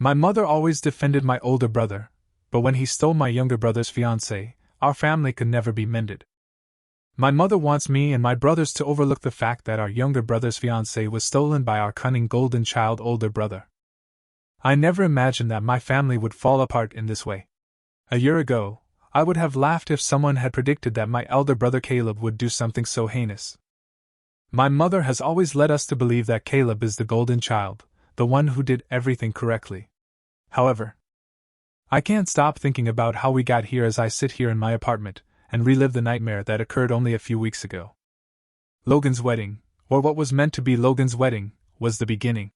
My mother always defended my older brother, but when he stole my younger brother's fiancée, our family could never be mended. My mother wants me and my brothers to overlook the fact that our younger brother's fiancée was stolen by our cunning golden child older brother. I never imagined that my family would fall apart in this way. A year ago, I would have laughed if someone had predicted that my elder brother Caleb would do something so heinous. My mother has always led us to believe that Caleb is the golden child, the one who did everything correctly. However, I can't stop thinking about how we got here as I sit here in my apartment and relive the nightmare that occurred only a few weeks ago. Logan's wedding, or what was meant to be Logan's wedding, was the beginning.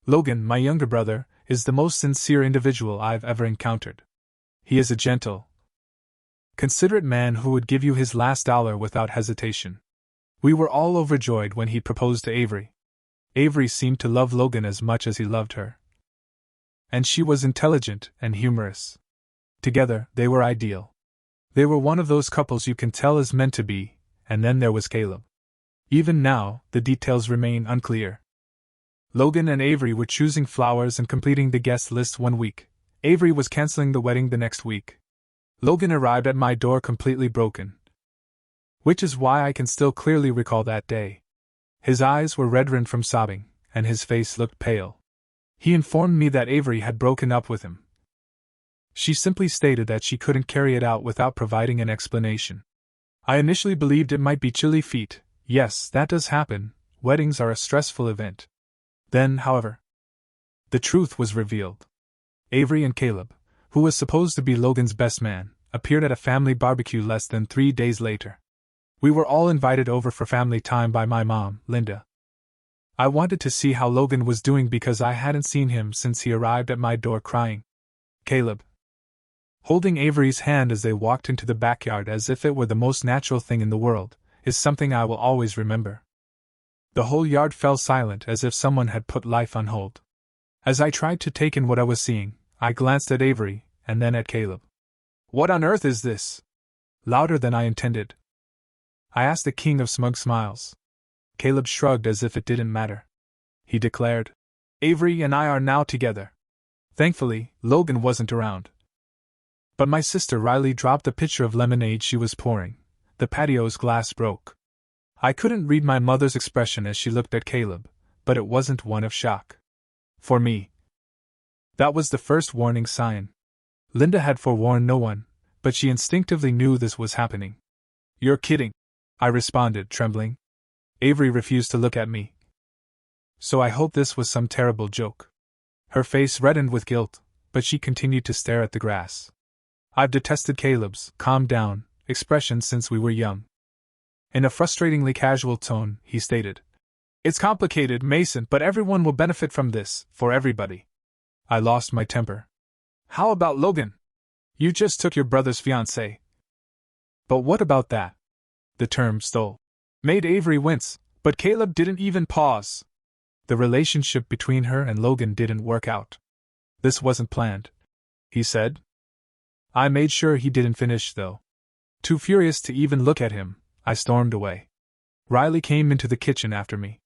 Logan, my younger brother, is the most sincere individual I've ever encountered. He is a gentle, considerate man who would give you his last dollar without hesitation. We were all overjoyed when he proposed to Avery. Avery seemed to love Logan as much as he loved her. And she was intelligent and humorous. Together, they were ideal. They were one of those couples you can tell is meant to be, and then there was Caleb. Even now, the details remain unclear. Logan and Avery were choosing flowers and completing the guest list one week. Avery was canceling the wedding the next week. Logan arrived at my door completely broken. Which is why I can still clearly recall that day. His eyes were red-rimmed from sobbing, and his face looked pale. He informed me that Avery had broken up with him. She simply stated that she couldn't carry it out without providing an explanation. I initially believed it might be chilly feet. Yes, that does happen. Weddings are a stressful event. Then, however, the truth was revealed. Avery and Caleb, who was supposed to be Logan's best man, appeared at a family barbecue less than 3 days later. We were all invited over for family time by my mom, Linda. I wanted to see how Logan was doing because I hadn't seen him since he arrived at my door crying. Caleb, holding Avery's hand as they walked into the backyard as if it were the most natural thing in the world, is something I will always remember. The whole yard fell silent as if someone had put life on hold. As I tried to take in what I was seeing, I glanced at Avery, and then at Caleb. "What on earth is this?" Louder than I intended, I asked the king of smug smiles. Caleb shrugged as if it didn't matter. He declared, "Avery and I are now together." Thankfully, Logan wasn't around. But my sister Riley dropped the pitcher of lemonade she was pouring. The patio's glass broke. I couldn't read my mother's expression as she looked at Caleb, but it wasn't one of shock. For me, that was the first warning sign. Linda had forewarned no one, but she instinctively knew this was happening. "You're kidding," I responded, trembling. Avery refused to look at me. So I hoped this was some terrible joke. Her face reddened with guilt, but she continued to stare at the grass. I've detested Caleb's calm down expression since we were young. In a frustratingly casual tone, he stated, "It's complicated, Mason, but everyone will benefit from this, for everybody." I lost my temper. "How about Logan? You just took your brother's fiancée." "But what about that?" The term stole made Avery wince, but Caleb didn't even pause. The relationship between her and Logan didn't work out. "This wasn't planned," he said. I made sure he didn't finish, though. Too furious to even look at him, I stormed away. Riley came into the kitchen after me.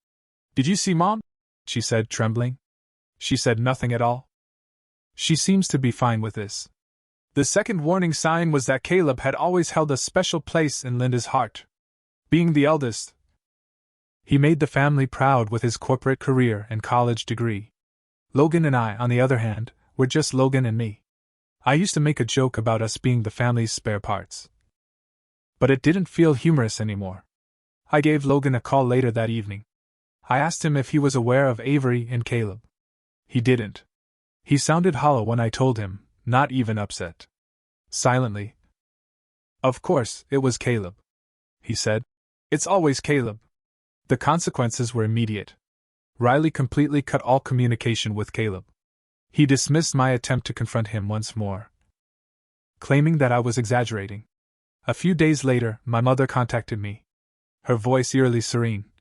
"Did you see Mom?" she said, trembling. "She said nothing at all." "She seems to be fine with this." The second warning sign was that Caleb had always held a special place in Linda's heart. Being the eldest, he made the family proud with his corporate career and college degree. Logan and I, on the other hand, were just Logan and me. I used to make a joke about us being the family's spare parts. But it didn't feel humorous anymore. I gave Logan a call later that evening. I asked him if he was aware of Avery and Caleb. He didn't. He sounded hollow when I told him, not even upset. Silently, "Of course, it was Caleb," he said. "It's always Caleb." The consequences were immediate. Riley completely cut all communication with Caleb. He dismissed my attempt to confront him once more, claiming that I was exaggerating. A few days later, my mother contacted me, her voice eerily serene.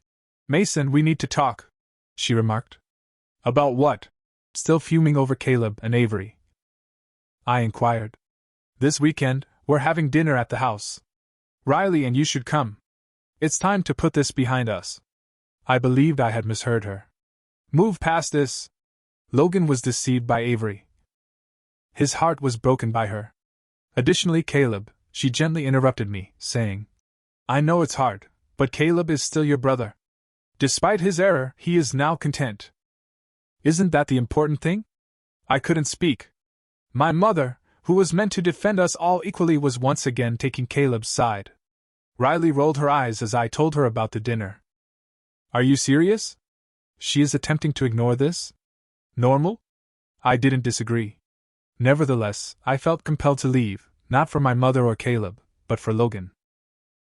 "Mason, we need to talk," she remarked. "About what?" Still fuming over Caleb and Avery, I inquired. "This weekend, we're having dinner at the house. Riley and you should come. It's time to put this behind us." I believed I had misheard her. "Move past this," Logan was deceived by Avery. His heart was broken by her. Additionally, Caleb, she gently interrupted me, saying, I know it's hard, but Caleb is still your brother. Despite his error, he is now content. Isn't that the important thing? I couldn't speak. My mother, who was meant to defend us all equally, was once again taking Caleb's side. Riley rolled her eyes as I told her about the dinner. Are you serious? She is attempting to ignore this? Normal? I didn't disagree. Nevertheless, I felt compelled to leave, not for my mother or Caleb, but for Logan.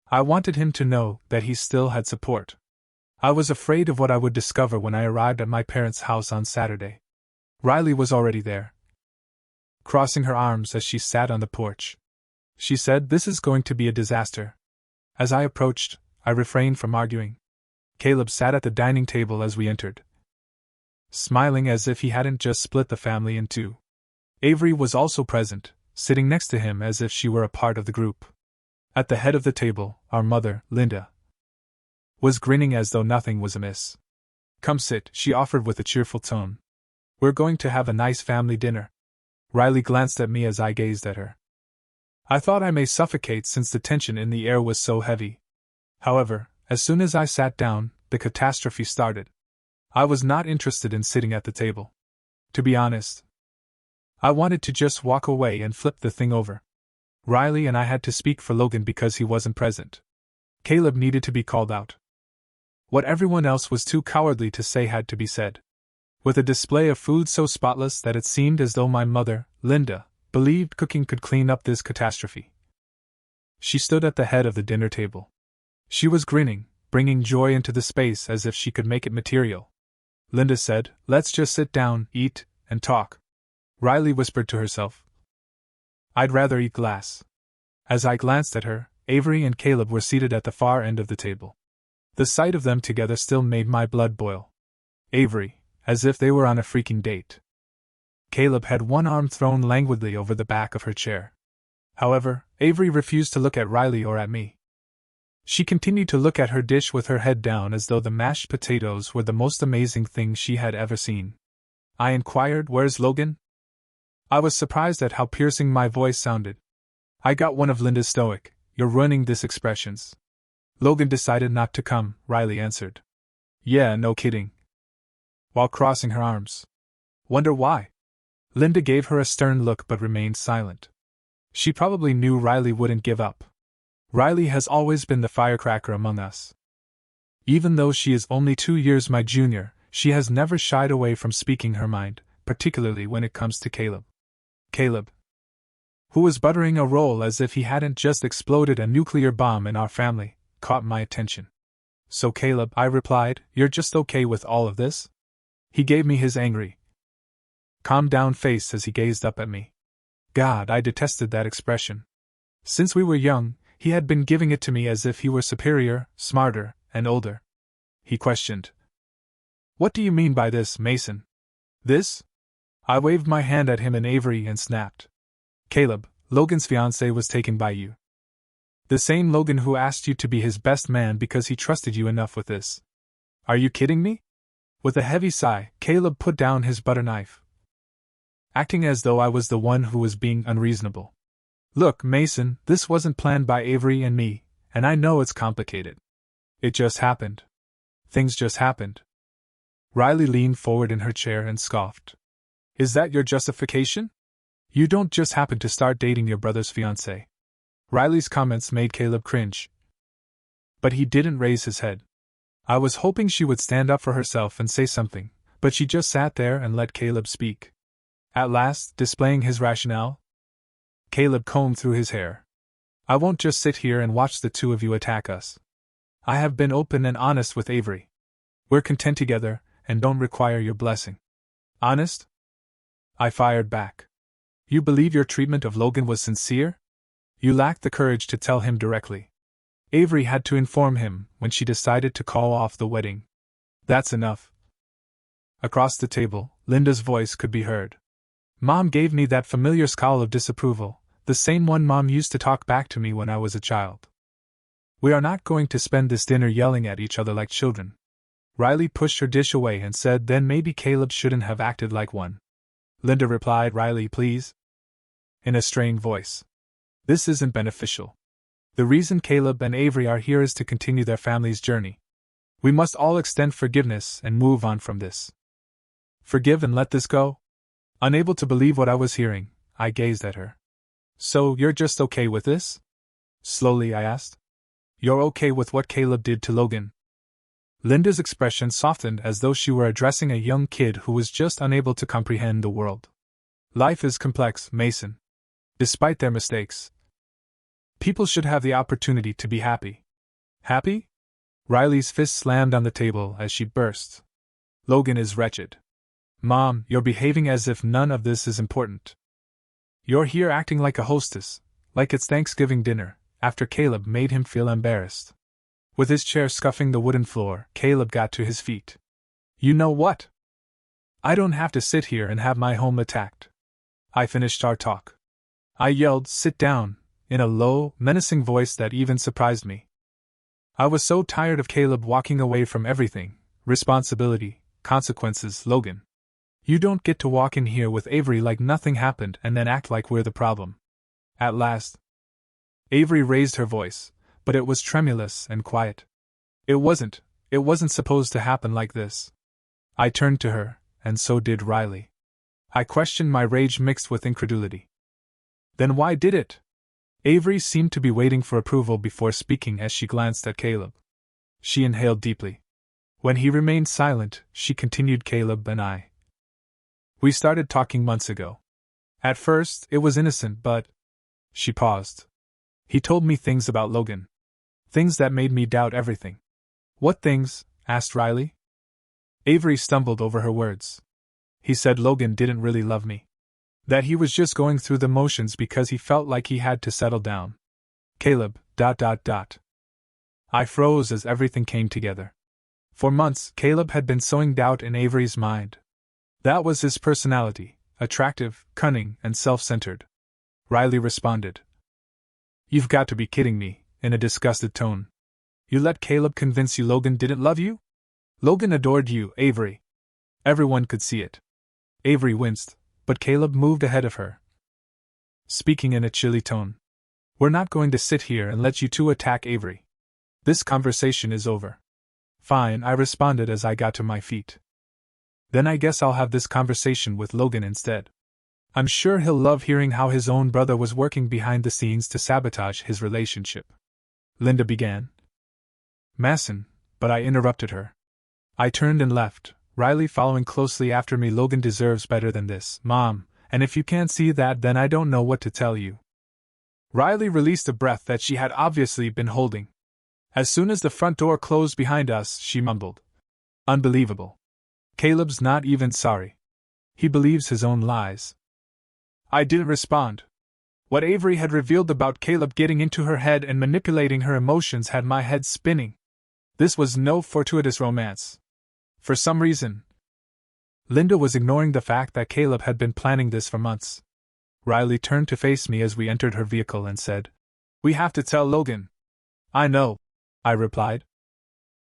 I wanted him to know that he still had support. I was afraid of what I would discover when I arrived at my parents' house on Saturday. Riley was already there, crossing her arms as she sat on the porch. She said, This is going to be a disaster. As I approached, I refrained from arguing. Caleb sat at the dining table as we entered, smiling as if he hadn't just split the family in two. Avery was also present, sitting next to him as if she were a part of the group. At the head of the table, our mother, Linda, was grinning as though nothing was amiss. Come sit, she offered with a cheerful tone. We're going to have a nice family dinner. Riley glanced at me as I gazed at her. I thought I may suffocate since the tension in the air was so heavy. However, as soon as I sat down, the catastrophe started. I was not interested in sitting at the table. To be honest, I wanted to just walk away and flip the thing over. Riley and I had to speak for Logan because he wasn't present. Caleb needed to be called out. What everyone else was too cowardly to say had to be said. With a display of food so spotless that it seemed as though my mother, Linda, believed cooking could clean up this catastrophe. She stood at the head of the dinner table. She was grinning, bringing joy into the space as if she could make it material. Linda said, Let's just sit down, eat, and talk. Riley whispered to herself, I'd rather eat glass. As I glanced at her, Avery and Caleb were seated at the far end of the table. The sight of them together still made my blood boil. Avery, as if they were on a freaking date. Caleb had one arm thrown languidly over the back of her chair. However, Avery refused to look at Riley or at me. She continued to look at her dish with her head down as though the mashed potatoes were the most amazing thing she had ever seen. I inquired, Where's Logan? I was surprised at how piercing my voice sounded. I got one of Linda's stoic, You're ruining this expressions. Logan decided not to come, Riley answered. Yeah, no kidding. While crossing her arms. Wonder why? Linda gave her a stern look but remained silent. She probably knew Riley wouldn't give up. Riley has always been the firecracker among us. Even though she is only 2 years my junior, she has never shied away from speaking her mind, particularly when it comes to Caleb. Caleb, who was buttering a roll as if he hadn't just exploded a nuclear bomb in our family, caught my attention. So Caleb, I replied, You're just okay with all of this? He gave me his angry, calm down face as he gazed up at me. God, I detested that expression. Since we were young, he had been giving it to me as if he were superior, smarter, and older. He questioned. What do you mean by this, Mason? This? I waved my hand at him and Avery and snapped. Caleb, Logan's fiancé was taken by you. The same Logan who asked you to be his best man because he trusted you enough with this. Are you kidding me? With a heavy sigh, Caleb put down his butter knife, acting as though I was the one who was being unreasonable. Look, Mason, this wasn't planned by Avery and me, and I know it's complicated. It just happened. Things just happened. Riley leaned forward in her chair and scoffed. Is that your justification? You don't just happen to start dating your brother's fiancée. Riley's comments made Caleb cringe. But he didn't raise his head. I was hoping she would stand up for herself and say something, but she just sat there and let Caleb speak. At last, displaying his rationale, Caleb combed through his hair. I won't just sit here and watch the two of you attack us. I have been open and honest with Avery. We're content together, and don't require your blessing. Honest? I fired back. You believe your treatment of Logan was sincere? You lacked the courage to tell him directly. Avery had to inform him when she decided to call off the wedding. That's enough. Across the table, Linda's voice could be heard. Mom gave me that familiar scowl of disapproval, the same one Mom used to talk back to me when I was a child. We are not going to spend this dinner yelling at each other like children. Riley pushed her dish away and said then maybe Caleb shouldn't have acted like one. Linda replied, Riley, please. In a strained voice. This isn't beneficial. The reason Caleb and Avery are here is to continue their family's journey. We must all extend forgiveness and move on from this. Forgive and let this go? Unable to believe what I was hearing, I gazed at her. So, you're just okay with this? Slowly I asked. You're okay with what Caleb did to Logan? Linda's expression softened as though she were addressing a young kid who was just unable to comprehend the world. Life is complex, Mason. Despite their mistakes, people should have the opportunity to be happy. Happy? Riley's fist slammed on the table as she burst. Logan is wretched. Mom, you're behaving as if none of this is important. You're here acting like a hostess, like it's Thanksgiving dinner, after Caleb made him feel embarrassed. With his chair scuffing the wooden floor, Caleb got to his feet. You know what? I don't have to sit here and have my home attacked. I finished our talk. I yelled, sit down, in a low, menacing voice that even surprised me. I was so tired of Caleb walking away from everything, responsibility, consequences. Logan. You don't get to walk in here with Avery like nothing happened and then act like we're the problem. At last. Avery raised her voice, but it was tremulous and quiet. It wasn't supposed to happen like this. I turned to her, and so did Riley. I questioned, my rage mixed with incredulity. Then why did it? Avery seemed to be waiting for approval before speaking as she glanced at Caleb. She inhaled deeply. When he remained silent, she continued, Caleb and I. We started talking months ago. At first, it was innocent, but... She paused. He told me things about Logan. Things that made me doubt everything. What things? Asked Riley. Avery stumbled over her words. He said Logan didn't really love me. That he was just going through the motions because he felt like he had to settle down. Caleb... I froze as everything came together. For months, Caleb had been sowing doubt in Avery's mind. That was his personality, attractive, cunning, and self-centered. Riley responded. You've got to be kidding me, in a disgusted tone. You let Caleb convince you Logan didn't love you? Logan adored you, Avery. Everyone could see it. Avery winced, but Caleb moved ahead of her, speaking in a chilly tone. We're not going to sit here and let you two attack Avery. This conversation is over. Fine, I responded as I got to my feet. Then I guess I'll have this conversation with Logan instead. I'm sure he'll love hearing how his own brother was working behind the scenes to sabotage his relationship. Linda began. Mason, but I interrupted her. I turned and left, Riley following closely after me. Logan deserves better than this, Mom, and if you can't see that, then I don't know what to tell you. Riley released a breath that she had obviously been holding. As soon as the front door closed behind us, she mumbled. Unbelievable. Caleb's not even sorry. He believes his own lies. I didn't respond. What Avery had revealed about Caleb getting into her head and manipulating her emotions had my head spinning. This was no fortuitous romance. For some reason, Linda was ignoring the fact that Caleb had been planning this for months. Riley turned to face me as we entered her vehicle and said, We have to tell Logan. I know, I replied.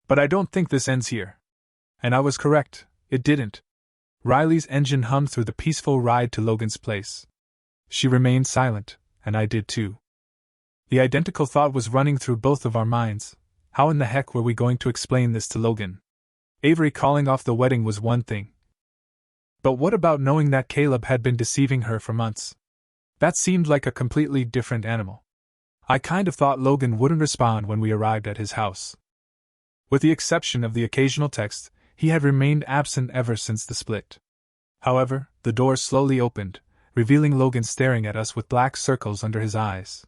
But I don't think this ends here. And I was correct, it didn't. Riley's engine hummed through the peaceful ride to Logan's place. She remained silent, and I did too. The identical thought was running through both of our minds. How in the heck were we going to explain this to Logan? Avery calling off the wedding was one thing. But what about knowing that Caleb had been deceiving her for months? That seemed like a completely different animal. I kind of thought Logan wouldn't respond when we arrived at his house. With the exception of the occasional text, he had remained absent ever since the split. However, the door slowly opened, revealing Logan staring at us with black circles under his eyes.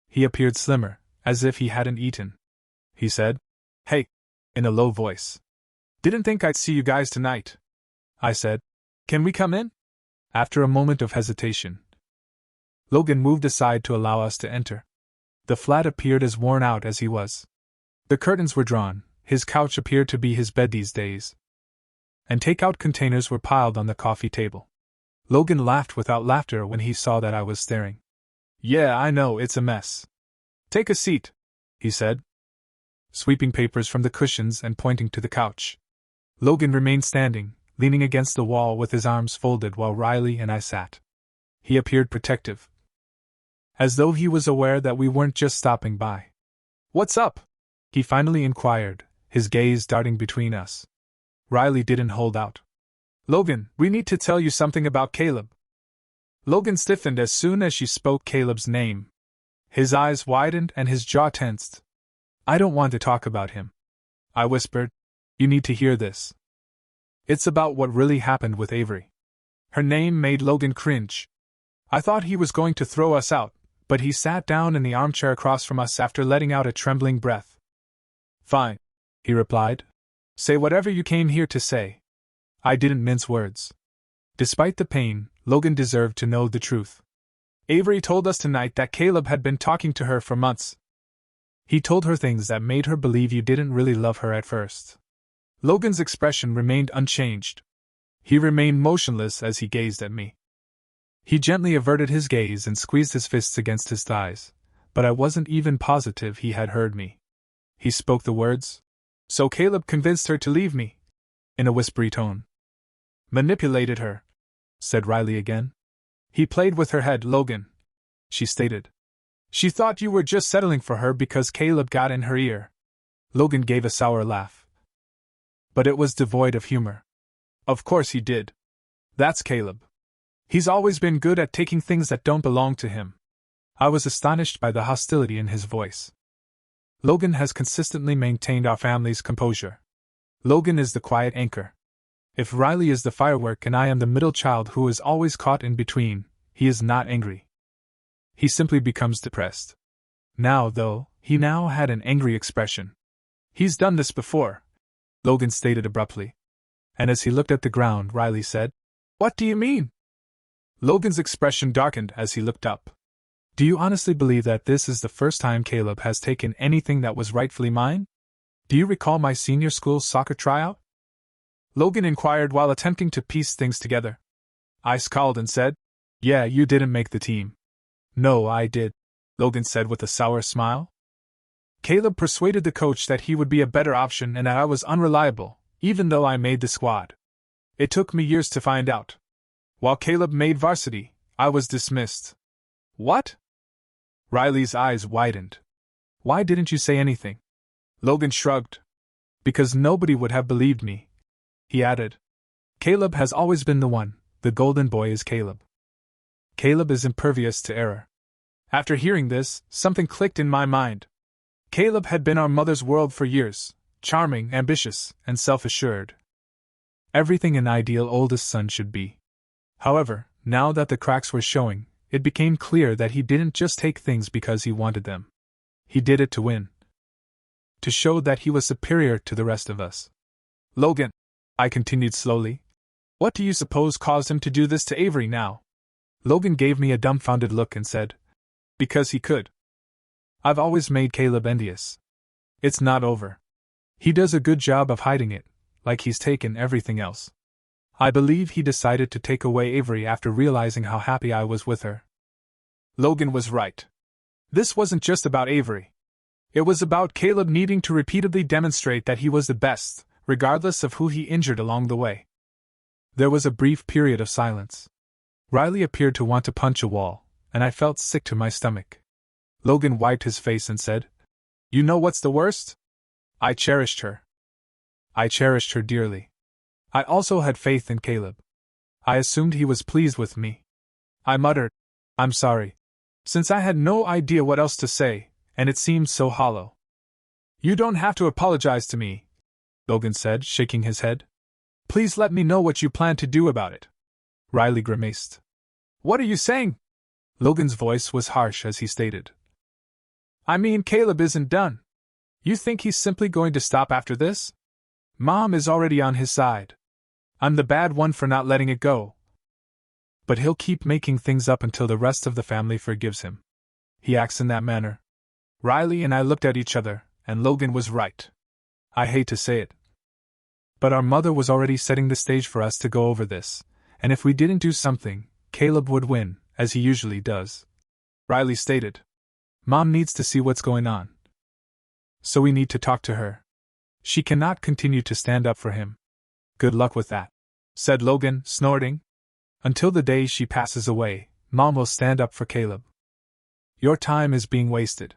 He appeared slimmer, as if he hadn't eaten. He said, Hey, in a low voice. Didn't think I'd see you guys tonight. I said, Can we come in? After a moment of hesitation, Logan moved aside to allow us to enter. The flat appeared as worn out as he was. The curtains were drawn, his couch appeared to be his bed these days, and takeout containers were piled on the coffee table. Logan laughed without laughter when he saw that I was staring. Yeah, I know, it's a mess. Take a seat, he said. sweeping papers from the cushions and pointing to the couch. Logan remained standing, leaning against the wall with his arms folded while Riley and I sat. He appeared protective, as though he was aware that we weren't just stopping by. "What's up?" he finally inquired, his gaze darting between us. Riley didn't hold out. "Logan, we need to tell you something about Caleb." Logan stiffened as soon as she spoke Caleb's name. His eyes widened and his jaw tensed. "I don't want to talk about him," I whispered. "You need to hear this. It's about what really happened with Avery." Her name made Logan cringe. I thought he was going to throw us out, but he sat down in the armchair across from us after letting out a trembling breath. "Fine," he replied. "Say whatever you came here to say." I didn't mince words. Despite the pain, Logan deserved to know the truth. "Avery told us tonight that Caleb had been talking to her for months. He told her things that made her believe you didn't really love her at first." Logan's expression remained unchanged. He remained motionless as he gazed at me. He gently averted his gaze and squeezed his fists against his thighs, but I wasn't even positive he had heard me. He spoke the words, "So Caleb convinced her to leave me," in a whispery tone. "Manipulated her," said Riley again. "He played with her head, Logan," she stated. "She thought you were just settling for her because Caleb got in her ear." Logan gave a sour laugh, but it was devoid of humor. "Of course he did. That's Caleb. He's always been good at taking things that don't belong to him." I was astonished by the hostility in his voice. Logan has consistently maintained our family's composure. Logan is the quiet anchor. If Riley is the firework and I am the middle child who is always caught in between, he is not angry. He simply becomes depressed. Now, though, he now had an angry expression. "He's done this before," Logan stated abruptly. And as he looked at the ground, Riley said, "What do you mean?" Logan's expression darkened as he looked up. "Do you honestly believe that this is the first time Caleb has taken anything that was rightfully mine? Do you recall my senior school soccer tryout?" Logan inquired while attempting to piece things together. I scowled and said, "Yeah, you didn't make the team." "No, I did," Logan said with a sour smile. "Caleb persuaded the coach that he would be a better option and that I was unreliable, even though I made the squad. It took me years to find out. While Caleb made varsity, I was dismissed." "What?" Riley's eyes widened. "Why didn't you say anything?" Logan shrugged. "Because nobody would have believed me," he added. "Caleb has always been the one. The golden boy is Caleb. Caleb is impervious to error." After hearing this, something clicked in my mind. Caleb had been our mother's world for years, charming, ambitious, and self-assured. Everything an ideal oldest son should be. However, now that the cracks were showing, it became clear that he didn't just take things because he wanted them. He did it to win. To show that he was superior to the rest of us. "Logan," I continued slowly, "what do you suppose caused him to do this to Avery now?" Logan gave me a dumbfounded look and said, "Because he could. I've always made Caleb envious. It's not over. He does a good job of hiding it, like he's taken everything else. I believe he decided to take away Avery after realizing how happy I was with her." Logan was right. This wasn't just about Avery. It was about Caleb needing to repeatedly demonstrate that he was the best, regardless of who he injured along the way. There was a brief period of silence. Riley appeared to want to punch a wall, and I felt sick to my stomach. Logan wiped his face and said, "You know what's the worst? I cherished her. I cherished her dearly. I also had faith in Caleb. I assumed he was pleased with me." I muttered, "I'm sorry," since I had no idea what else to say, and it seemed so hollow. "You don't have to apologize to me," Logan said, shaking his head. "Please let me know what you plan to do about it." Riley grimaced. "What are you saying?" Logan's voice was harsh as he stated, "I mean, Caleb isn't done. You think he's simply going to stop after this? Mom is already on his side. I'm the bad one for not letting it go. But he'll keep making things up until the rest of the family forgives him. He acts in that manner." Riley and I looked at each other, and Logan was right. I hate to say it, but our mother was already setting the stage for us to go over this, and if we didn't do something, Caleb would win, as he usually does. Riley stated, "Mom needs to see what's going on." So we need to talk to her. She cannot continue to stand up for him. Good luck with that, said Logan, snorting. Until the day she passes away, Mom will stand up for Caleb. Your time is being wasted.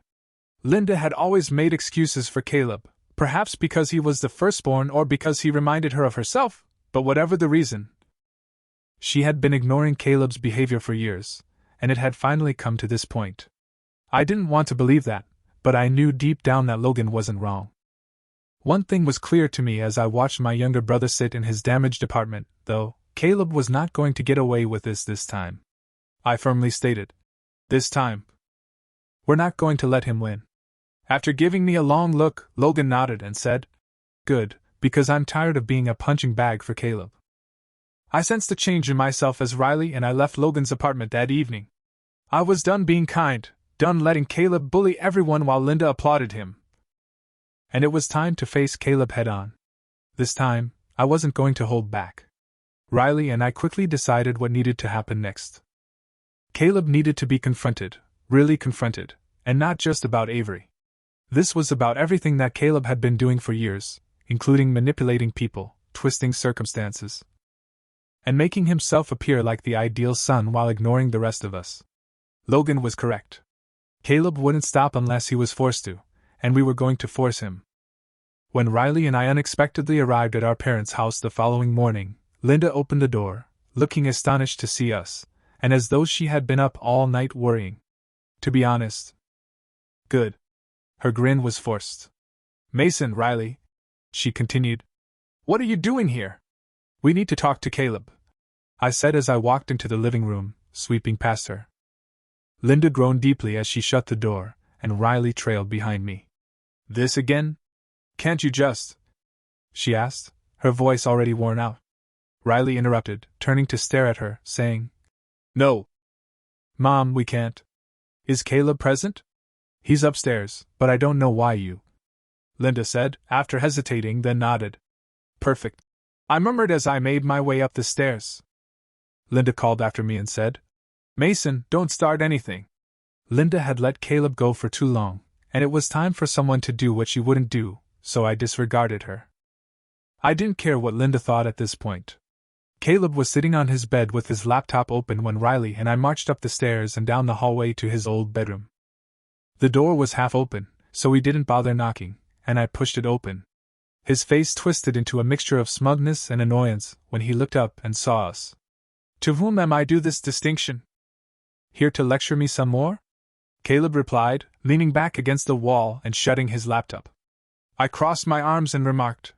Linda had always made excuses for Caleb, perhaps because he was the firstborn or because he reminded her of herself, but whatever the reason, she had been ignoring Caleb's behavior for years, and it had finally come to this point. I didn't want to believe that, but I knew deep down that Logan wasn't wrong. One thing was clear to me as I watched my younger brother sit in his damaged apartment, though: Caleb was not going to get away with this time. I firmly stated. This time. We're not going to let him win. After giving me a long look, Logan nodded and said, Good, because I'm tired of being a punching bag for Caleb. I sensed a change in myself as Riley and I left Logan's apartment that evening. I was done being kind, done letting Caleb bully everyone while Linda applauded him. And it was time to face Caleb head on. This time, I wasn't going to hold back. Riley and I quickly decided what needed to happen next. Caleb needed to be confronted, really confronted, and not just about Avery. This was about everything that Caleb had been doing for years, including manipulating people, twisting circumstances, and making himself appear like the ideal son while ignoring the rest of us. Logan was correct. Caleb wouldn't stop unless he was forced to, and we were going to force him. When Riley and I unexpectedly arrived at our parents' house the following morning, Linda opened the door, looking astonished to see us, and as though she had been up all night worrying. To be honest. Good. Her grin was forced. Mason, Riley, she continued. What are you doing here? We need to talk to Caleb, I said as I walked into the living room, sweeping past her. Linda groaned deeply as she shut the door, and Riley trailed behind me. This again? Can't you just? She asked, her voice already worn out. Riley interrupted, turning to stare at her, saying, No. Mom, we can't. Is Caleb present? He's upstairs, but I don't know why you. Linda said, after hesitating, then nodded. Perfect. I murmured as I made my way up the stairs. Linda called after me and said, Mason, don't start anything. Linda had let Caleb go for too long, and it was time for someone to do what she wouldn't do, so I disregarded her. I didn't care what Linda thought at this point. Caleb was sitting on his bed with his laptop open when Riley and I marched up the stairs and down the hallway to his old bedroom. The door was half open, so we didn't bother knocking, and I pushed it open. His face twisted into a mixture of smugness and annoyance when he looked up and saw us. To whom am I due this distinction? Here to lecture me some more? Caleb replied, leaning back against the wall and shutting his laptop. I crossed my arms and remarked,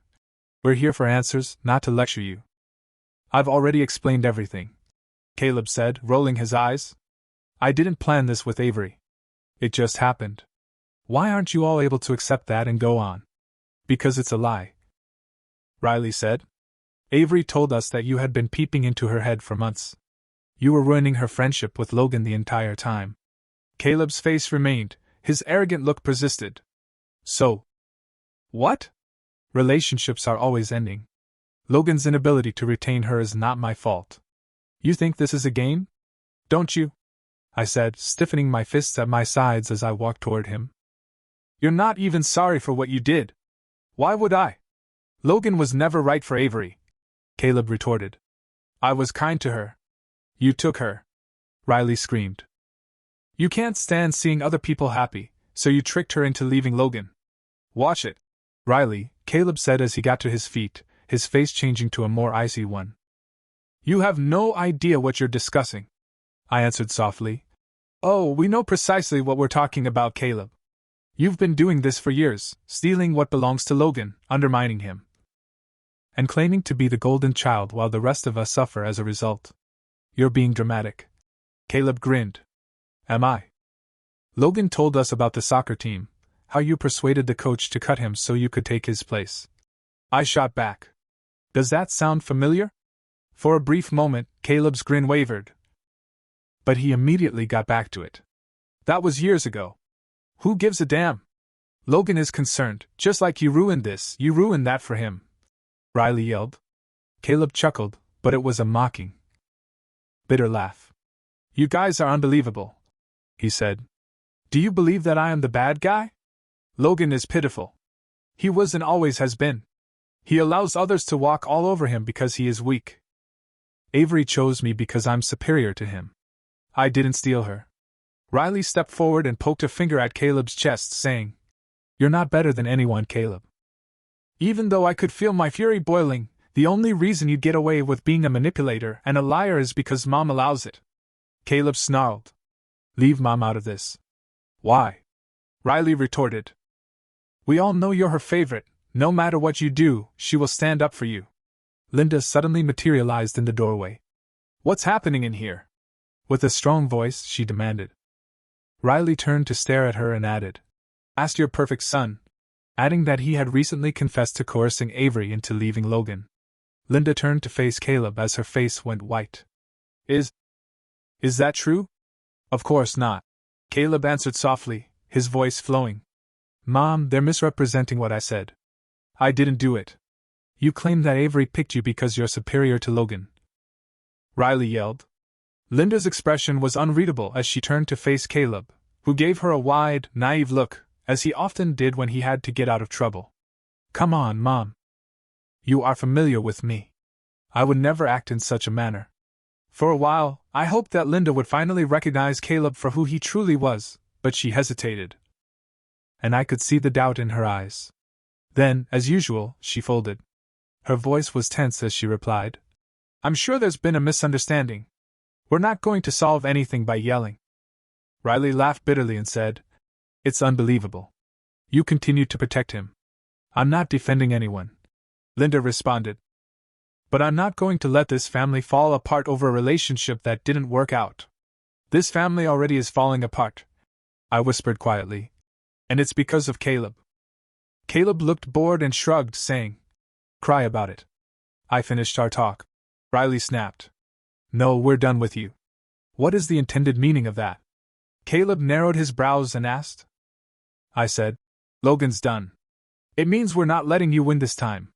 We're here for answers, not to lecture you. I've already explained everything, Caleb said, rolling his eyes. I didn't plan this with Avery. It just happened. Why aren't you all able to accept that and go on? Because it's a lie, Riley said. Avery told us that you had been peeping into her head for months. You were ruining her friendship with Logan the entire time. Caleb's face remained, his arrogant look persisted. So, what? Relationships are always ending. Logan's inability to retain her is not my fault. You think this is a game? Don't you? I said, stiffening my fists at my sides as I walked toward him. You're not even sorry for what you did. Why would I? Logan was never right for Avery, Caleb retorted. I was kind to her. You took her, Riley screamed. You can't stand seeing other people happy, so you tricked her into leaving Logan. Watch it, Riley, Caleb said as he got to his feet, his face changing to a more icy one. You have no idea what you're discussing, I answered softly. Oh, we know precisely what we're talking about, Caleb. You've been doing this for years, stealing what belongs to Logan, undermining him, and claiming to be the golden child while the rest of us suffer as a result. You're being dramatic. Caleb grinned. Am I? Logan told us about the soccer team, how you persuaded the coach to cut him so you could take his place. I shot back. Does that sound familiar? For a brief moment, Caleb's grin wavered. But he immediately got back to it. That was years ago. Who gives a damn? Logan is concerned, just like you ruined this, you ruined that for him, Riley yelled. Caleb chuckled, but it was a mocking, bitter laugh. You guys are unbelievable, he said. Do you believe that I am the bad guy? Logan is pitiful. He was and always has been. He allows others to walk all over him because he is weak. Avery chose me because I'm superior to him. I didn't steal her. Riley stepped forward and poked a finger at Caleb's chest, saying, "You're not better than anyone, Caleb." Even though I could feel my fury boiling, the only reason you'd get away with being a manipulator and a liar is because Mom allows it. Caleb snarled. "Leave Mom out of this." "Why?" Riley retorted. "We all know you're her favorite. No matter what you do, she will stand up for you." Linda suddenly materialized in the doorway. "What's happening in here?" With a strong voice, she demanded. Riley turned to stare at her and added, "Ask your perfect son," adding that he had recently confessed to coercing Avery into leaving Logan. Linda turned to face Caleb as her face went white. Is that true?" "Of course not," Caleb answered softly, his voice flowing. "Mom, they're misrepresenting what I said. I didn't do it. You claim that Avery picked you because you're superior to Logan," Riley yelled. Linda's expression was unreadable as she turned to face Caleb, who gave her a wide, naive look, as he often did when he had to get out of trouble. "Come on, Mom. You are familiar with me. I would never act in such a manner." For a while, I hoped that Linda would finally recognize Caleb for who he truly was, but she hesitated. And I could see the doubt in her eyes. Then, as usual, she folded. Her voice was tense as she replied, "I'm sure there's been a misunderstanding. We're not going to solve anything by yelling." Riley laughed bitterly and said, "It's unbelievable. You continue to protect him." "I'm not defending anyone," Linda responded. "But I'm not going to let this family fall apart over a relationship that didn't work out. This family already is falling apart," I whispered quietly. "And it's because of Caleb." Caleb looked bored and shrugged, saying, "Cry about it." I finished our talk. Riley snapped, "No, we're done with you." "What is the intended meaning of that?" Caleb narrowed his brows and asked. I said, "Logan's done. It means we're not letting you win this time.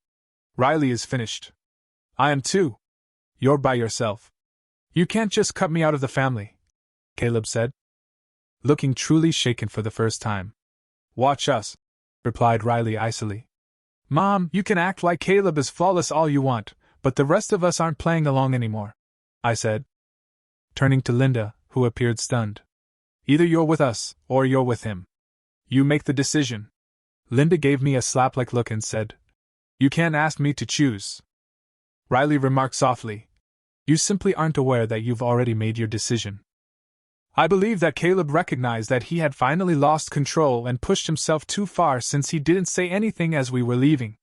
Riley is finished. I am too. You're by yourself. You can't just cut me out of the family," Caleb said, looking truly shaken for the first time. "Watch us," replied Riley icily. "Mom, you can act like Caleb is flawless all you want, but the rest of us aren't playing along anymore," I said, turning to Linda, who appeared stunned. "Either you're with us, or you're with him. You make the decision." Linda gave me a slap-like look and said, "You can't ask me to choose." Riley remarked softly, "You simply aren't aware that you've already made your decision." I believe that Caleb recognized that he had finally lost control and pushed himself too far, since he didn't say anything as we were leaving.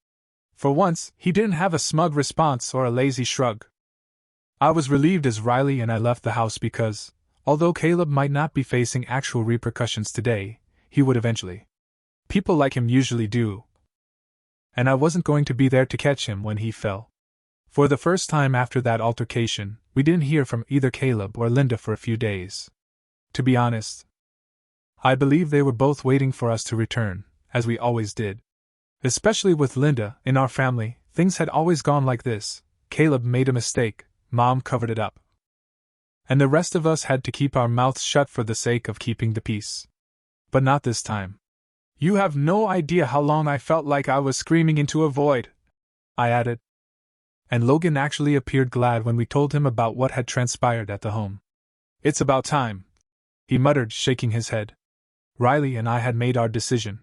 For once, he didn't have a smug response or a lazy shrug. I was relieved as Riley and I left the house because, although Caleb might not be facing actual repercussions today, he would eventually. People like him usually do. And I wasn't going to be there to catch him when he fell. For the first time after that altercation, we didn't hear from either Caleb or Linda for a few days. To be honest, I believe they were both waiting for us to return, as we always did. Especially with Linda, in our family, things had always gone like this: Caleb made a mistake, Mom covered it up. And the rest of us had to keep our mouths shut for the sake of keeping the peace. But not this time. "You have no idea how long I felt like I was screaming into a void," I added. And Logan actually appeared glad when we told him about what had transpired at the home. "It's about time," he muttered, shaking his head. Riley and I had made our decision.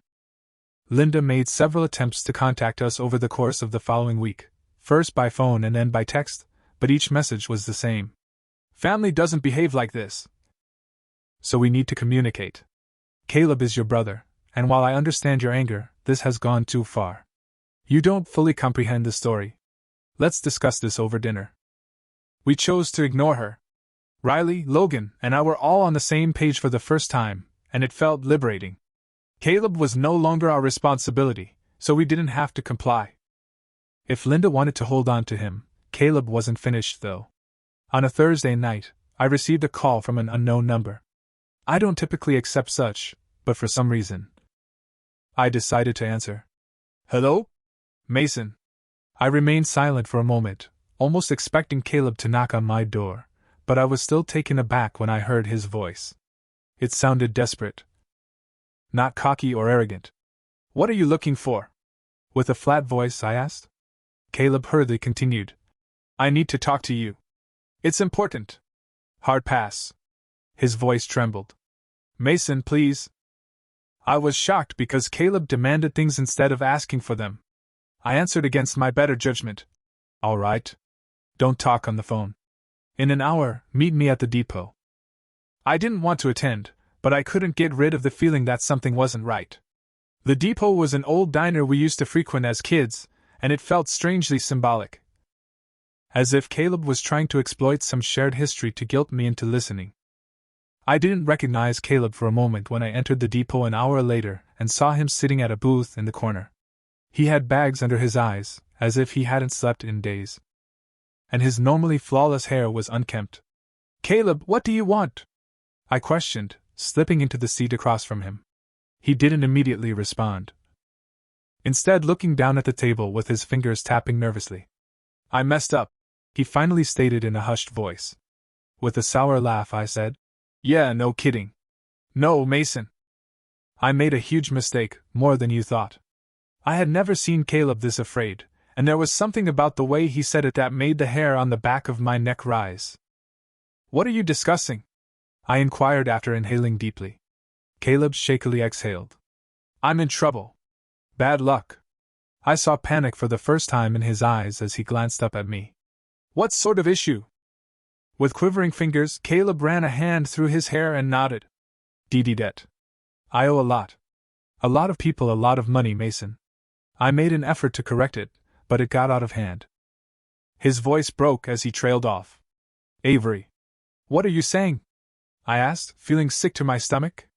Linda made several attempts to contact us over the course of the following week, first by phone and then by text, but each message was the same. "Family doesn't behave like this. So we need to communicate. Caleb is your brother, and while I understand your anger, this has gone too far. You don't fully comprehend the story. Let's discuss this over dinner." We chose to ignore her. Riley, Logan, and I were all on the same page for the first time, and it felt liberating. Caleb was no longer our responsibility, so we didn't have to comply. If Linda wanted to hold on to him, Caleb wasn't finished though. On a Thursday night, I received a call from an unknown number. I don't typically accept such, but for some reason, I decided to answer. "Hello? Mason." I remained silent for a moment, almost expecting Caleb to knock on my door, but I was still taken aback when I heard his voice. It sounded desperate. Not cocky or arrogant. What are you looking for? With a flat voice, I asked. Caleb hurriedly continued. I need to talk to you. It's important. Hard pass. His voice trembled. Mason, please. I was shocked because Caleb demanded things instead of asking for them. I answered against my better judgment. All right. Don't talk on the phone. In an hour, meet me at the depot. I didn't want to attend, but I couldn't get rid of the feeling that something wasn't right. The depot was an old diner we used to frequent as kids, and it felt strangely symbolic. As if Caleb was trying to exploit some shared history to guilt me into listening. I didn't recognize Caleb for a moment when I entered the depot an hour later and saw him sitting at a booth in the corner. He had bags under his eyes, as if he hadn't slept in days. And his normally flawless hair was unkempt. Caleb, what do you want? I questioned, slipping into the seat across from him. He didn't immediately respond. Instead, looking down at the table with his fingers tapping nervously. I messed up, he finally stated in a hushed voice. With a sour laugh, I said, Yeah, no kidding. No, Mason. I made a huge mistake, more than you thought. I had never seen Caleb this afraid, and there was something about the way he said it that made the hair on the back of my neck rise. What are you discussing? I inquired after inhaling deeply. Caleb shakily exhaled. I'm in trouble. Bad luck. I saw panic for the first time in his eyes as he glanced up at me. What sort of issue? With quivering fingers, Caleb ran a hand through his hair and nodded. Debt. I owe a lot. A lot of people a lot of money, Mason. I made an effort to correct it, but it got out of hand. His voice broke as he trailed off. Avery. What are you saying? I asked, feeling sick to my stomach.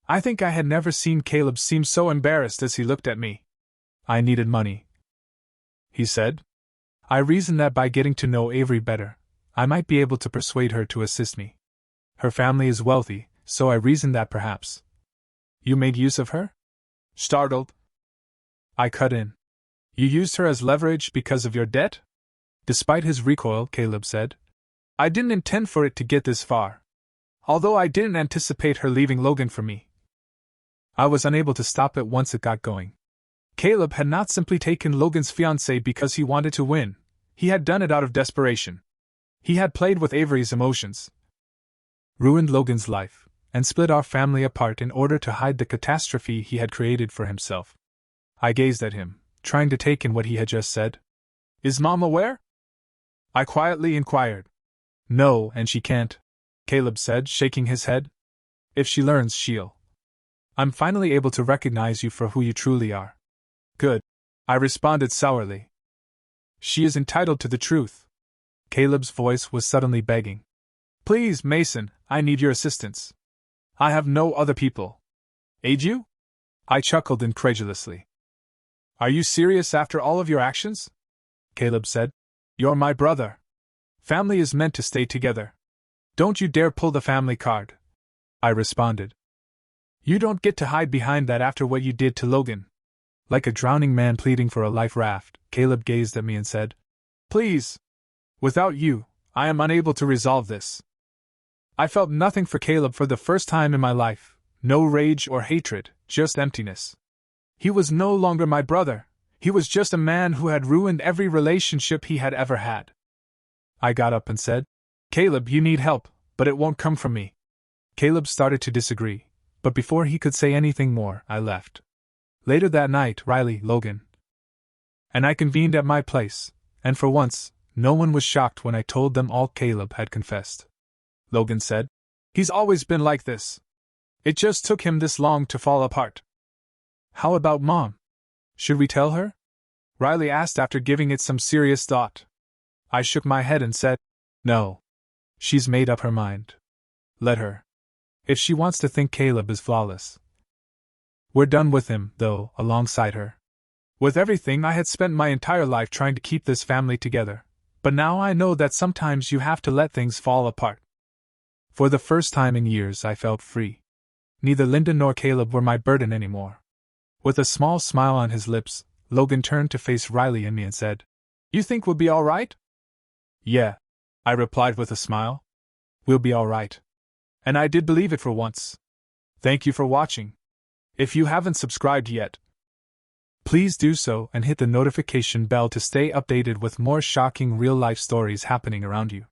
I think I had never seen Caleb seem so embarrassed as he looked at me. I needed money, he said. I reasoned that by getting to know Avery better, I might be able to persuade her to assist me. Her family is wealthy, so I reasoned that perhaps. You made use of her? Startled, I cut in. You used her as leverage because of your debt? Despite his recoil, Caleb said. I didn't intend for it to get this far. Although I didn't anticipate her leaving Logan for me. I was unable to stop it once it got going. Caleb had not simply taken Logan's fiancée because he wanted to win. He had done it out of desperation. He had played with Avery's emotions, ruined Logan's life, and split our family apart in order to hide the catastrophe he had created for himself. I gazed at him, trying to take in what he had just said. Is Mom aware? I quietly inquired. No, and she can't, Caleb said, shaking his head. If she learns, she'll. I'm finally able to recognize you for who you truly are. Good, I responded sourly. She is entitled to the truth. Caleb's voice was suddenly begging. Please, Mason, I need your assistance. I have no other people. Aid you? I chuckled incredulously. Are you serious after all of your actions? Caleb said. You're my brother. Family is meant to stay together. Don't you dare pull the family card. I responded. You don't get to hide behind that after what you did to Logan. Like a drowning man pleading for a life raft, Caleb gazed at me and said, Please. Without you, I am unable to resolve this. I felt nothing for Caleb for the first time in my life, no rage or hatred, just emptiness. He was no longer my brother, he was just a man who had ruined every relationship he had ever had. I got up and said, Caleb, you need help, but it won't come from me. Caleb started to disagree, but before he could say anything more, I left. Later that night, Riley, Logan, and I convened at my place, and for once, no one was shocked when I told them all Caleb had confessed. Logan said, He's always been like this. It just took him this long to fall apart. How about Mom? Should we tell her? Riley asked after giving it some serious thought. I shook my head and said, No. She's made up her mind. Let her. If she wants to think Caleb is flawless. We're done with him, though, alongside her. With everything, I had spent my entire life trying to keep this family together, but now I know that sometimes you have to let things fall apart. For the first time in years, I felt free. Neither Linda nor Caleb were my burden anymore. With a small smile on his lips, Logan turned to face Riley and me and said, You think we'll be all right? Yeah, I replied with a smile. We'll be all right. And I did believe it for once. Thank you for watching. If you haven't subscribed yet, Please do so and hit the notification bell to stay updated with more shocking real-life stories happening around you.